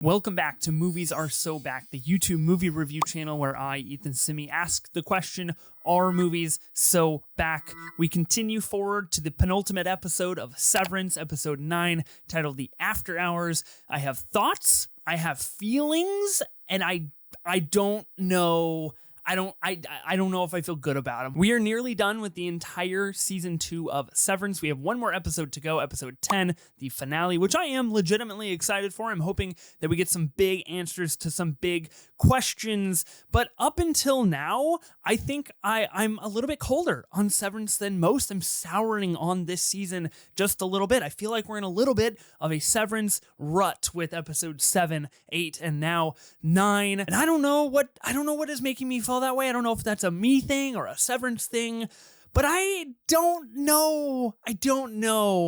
Welcome back to Movies Are So Back, the YouTube movie review channel where I, Ethan Simmie, ask the question, are movies so back? We continue forward to the penultimate episode of Severance, episode 9, titled The After Hours. I have thoughts, I have feelings, and I don't know... I don't know if I feel good about them. We are nearly done with the entire season 2 of Severance. We have one more episode to go, episode 10, the finale, which I am legitimately excited for. I'm hoping that we get some big answers to some big questions. But up until now, I think I'm a little bit colder on Severance than most. I'm souring on this season just a little bit. I feel like we're in a little bit of a Severance rut with episode 7, 8, and now 9. And I don't know what is making me feel that way. I don't know if that's a me thing or a Severance thing, but I don't know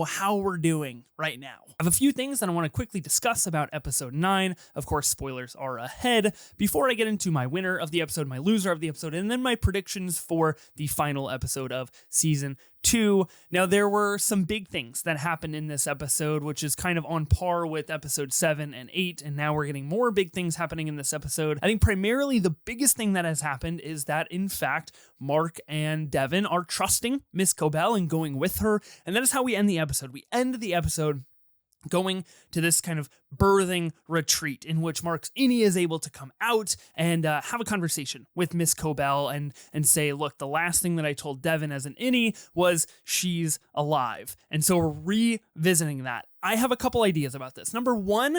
how we're doing right now. I have a few things that I want to quickly discuss about episode 9. Of course, spoilers are ahead. Before I get into my winner of the episode, my loser of the episode, and then my predictions for the final episode of season 2. Now, there were some big things that happened in this episode, which is kind of on par with episode 7 and 8, and now we're getting more big things happening in this episode. I think primarily the biggest thing that has happened is that, in fact, Mark and Devin are trusting Miss Cobell and going with her, and that is how we end the episode. We end the episode going to this kind of birthing retreat in which Mark's Innie is able to come out and have a conversation with Miss Cobell and say, look, the last thing that I told Devin as an Innie was she's alive. And so we're revisiting that. I have a couple ideas about this. Number one,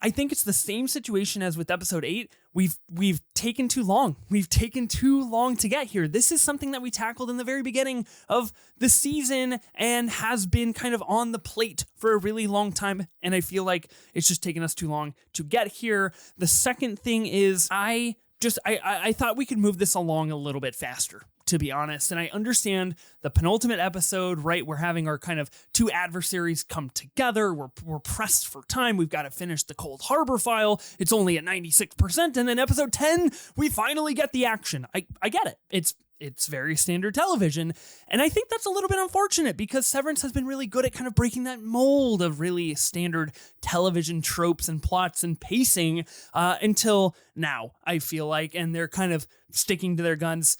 I think it's the same situation as with episode 8. We've taken too long. We've taken too long to get here. This is something that we tackled in the very beginning of the season and has been kind of on the plate for a really long time. And I feel like it's just taken us too long to get here. The second thing is I thought we could move this along a little bit faster, to be honest. And I understand the penultimate episode, right? We're having our kind of two adversaries come together. We're pressed for time. We've got to finish the Cold Harbor file. It's only at 96%. And then episode 10, we finally get the action. I get it. It's very standard television. And I think that's a little bit unfortunate because Severance has been really good at kind of breaking that mold of really standard television tropes and plots and pacing until now, I feel like. And they're kind of sticking to their guns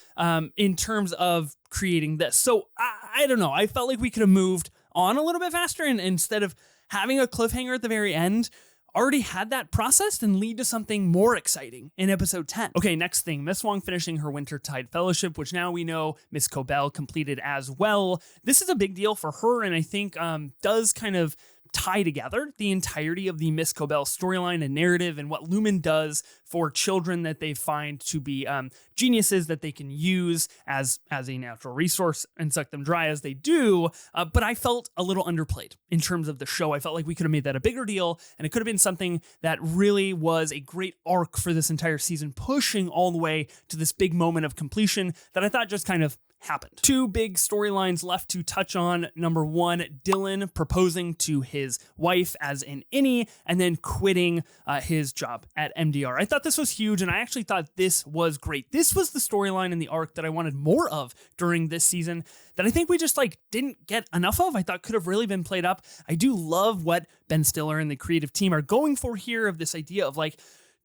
in terms of creating this. So I don't know. I felt like we could have moved on a little bit faster and instead of having a cliffhanger at the very end, already had that processed and lead to something more exciting in episode 10. Okay, next thing, Miss Wong finishing her Wintertide Fellowship, which now we know Miss Cobell completed as well. This is a big deal for her, and I think does kind of tie together the entirety of the Miss Cobell storyline and narrative and what Lumen does for children that they find to be geniuses that they can use as a natural resource and suck them dry as they do. But I felt a little underplayed in terms of the show. I felt like we could have made that a bigger deal, and it could have been something that really was a great arc for this entire season, pushing all the way to this big moment of completion that I thought just kind of happened. Two big storylines left to touch on. Number one, Dylan proposing to his wife as an Innie and then quitting his job at MDR. I thought this was huge, and I actually thought this was great. This was the storyline and the arc that I wanted more of during this season that I think we just didn't get enough of. I thought could have really been played up. I do love what Ben Stiller and the creative team are going for here of this idea of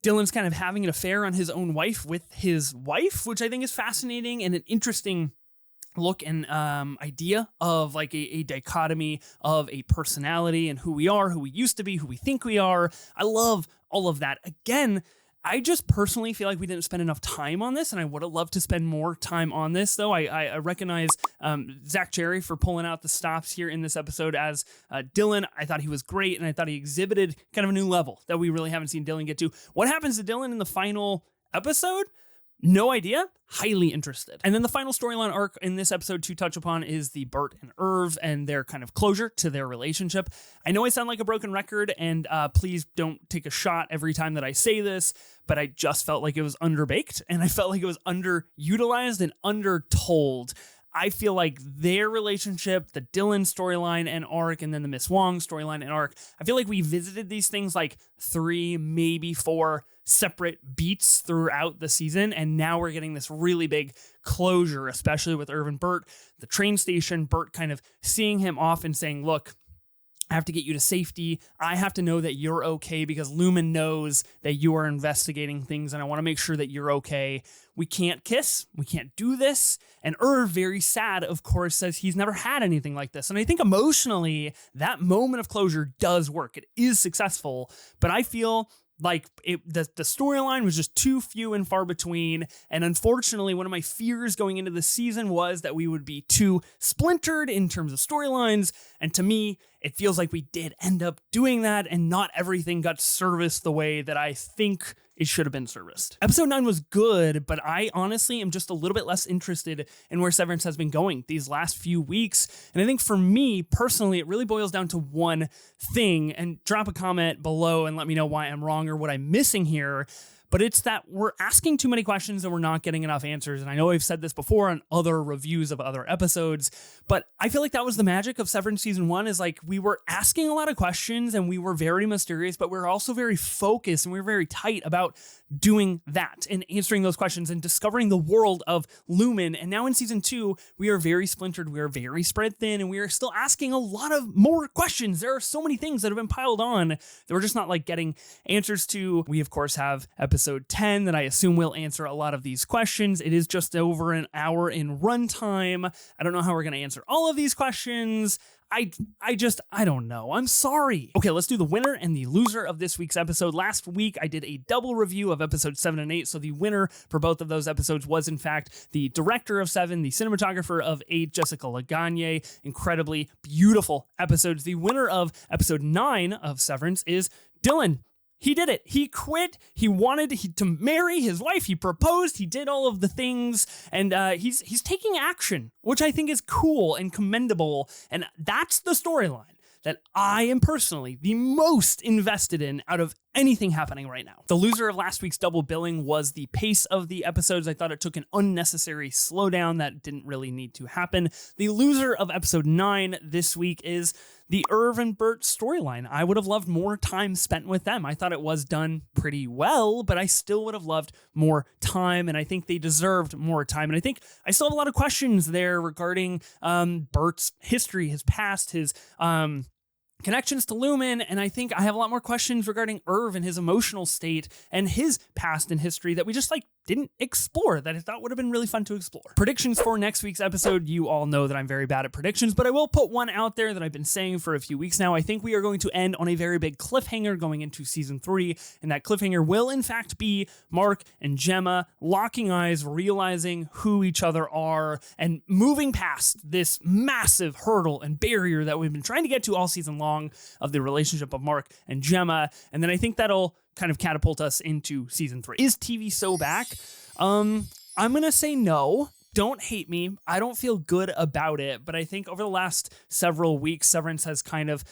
Dylan's kind of having an affair on his own wife with his wife, which I think is fascinating and an interesting look and idea of a dichotomy of a personality and who we are, who we used to be, who we think we are. I love all of that. Again, I just personally feel like we didn't spend enough time on this, and I would have loved to spend more time on this, though. I recognize Zach Cherry for pulling out the stops here in this episode as Dylan. I thought he was great, and I thought he exhibited kind of a new level that we really haven't seen Dylan get to. What happens to Dylan in the final episode? No idea. Highly interested. And then the final storyline arc in this episode to touch upon is the Bert and Irv and their kind of closure to their relationship. I know I sound like a broken record, and please don't take a shot every time that I say this, but I just felt like it was underbaked, and I felt like it was underutilized and undertold. I feel like their relationship, the Dylan storyline and arc, and then the Miss Wong storyline and arc, I feel like we visited these things 3, maybe 4 separate beats throughout the season, and now we're getting this really big closure, especially with Irv and Bert, the train station, Bert kind of seeing him off and saying, look, I have to get you to safety. I have to know that you're okay because Lumen knows that you are investigating things and I want to make sure that you're okay. We can't kiss. We can't do this. And very sad, of course, says he's never had anything like this. And I think emotionally, that moment of closure does work. It is successful, but I feel like the storyline was just too few and far between. And unfortunately, one of my fears going into the season was that we would be too splintered in terms of storylines. And to me, it feels like we did end up doing that and not everything got serviced the way that I think it should have been serviced. Episode 9 was good, but I honestly am just a little bit less interested in where Severance has been going these last few weeks. And I think for me personally, it really boils down to one thing, and drop a comment below and let me know why I'm wrong or what I'm missing here. But it's that we're asking too many questions and we're not getting enough answers. And I know I've said this before on other reviews of other episodes, but I feel like that was the magic of Severance Season 1 is like we were asking a lot of questions and we were very mysterious, but we were also very focused and we were very tight about doing that and answering those questions and discovering the world of Lumen. And now in Season 2, we are very splintered, we are very spread thin, and we are still asking a lot of more questions. There are so many things that have been piled on that we're just not like getting answers to. We of course have episode 10 that I assume will answer a lot of these questions. It is just over an hour in runtime. I don't know how we're going to answer all of these questions. I don't know. I'm sorry. Okay, let's do the winner and the loser of this week's episode. Last week, I did a double review of episodes 7 and 8. So the winner for both of those episodes was, in fact, the director of 7, the cinematographer of 8, Jessica Lagagne. Incredibly beautiful episodes. The winner of episode 9 of Severance is Dylan. He did it. He quit. He wanted to marry his wife. He proposed. He did all of the things, and he's taking action, which I think is cool and commendable. And that's the storyline that I am personally the most invested in out of anything happening right now. The loser of last week's double billing was the pace of the episodes. I thought it took an unnecessary slowdown that didn't really need to happen. The loser of episode 9 this week is the Irv and Bert storyline. I would have loved more time spent with them. I thought it was done pretty well, but I still would have loved more time, and I think they deserved more time. And I think I still have a lot of questions there regarding Bert's history, his past, his connections to Lumen, and I think I have a lot more questions regarding Irv and his emotional state and his past and history that we just didn't explore, that I thought would have been really fun to explore. Predictions for next week's episode. You all know that I'm very bad at predictions, but I will put one out there that I've been saying for a few weeks now. I think we are going to end on a very big cliffhanger going into season 3, and that cliffhanger will in fact be Mark and Gemma locking eyes, realizing who each other are, and moving past this massive hurdle and barrier that we've been trying to get to all season long of the relationship of Mark and Gemma. And then I think that'll kind of catapult us into season 3. Is TV so back? I'm gonna say no. Don't hate me. I don't feel good about it, but I think over the last several weeks, Severance has kind of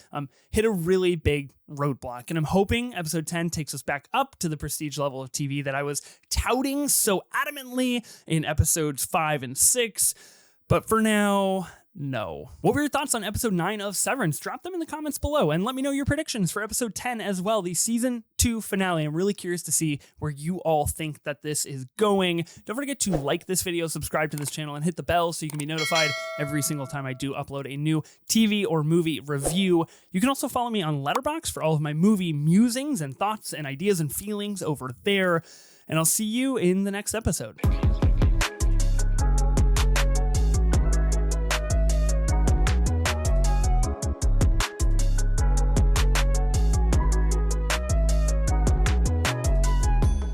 hit a really big roadblock, and I'm hoping episode 10 takes us back up to the prestige level of TV that I was touting so adamantly in episodes 5 and 6. But for now, no. What were your thoughts on episode 9 of Severance? Drop them in the comments below and let me know your predictions for episode 10 as well, the season 2 finale. I'm really curious to see where you all think that this is going. Don't forget to like this video, subscribe to this channel, and hit the bell so you can be notified every single time I do upload a new TV or movie review. You can also follow me on Letterboxd for all of my movie musings and thoughts and ideas and feelings over there. And I'll see you in the next episode.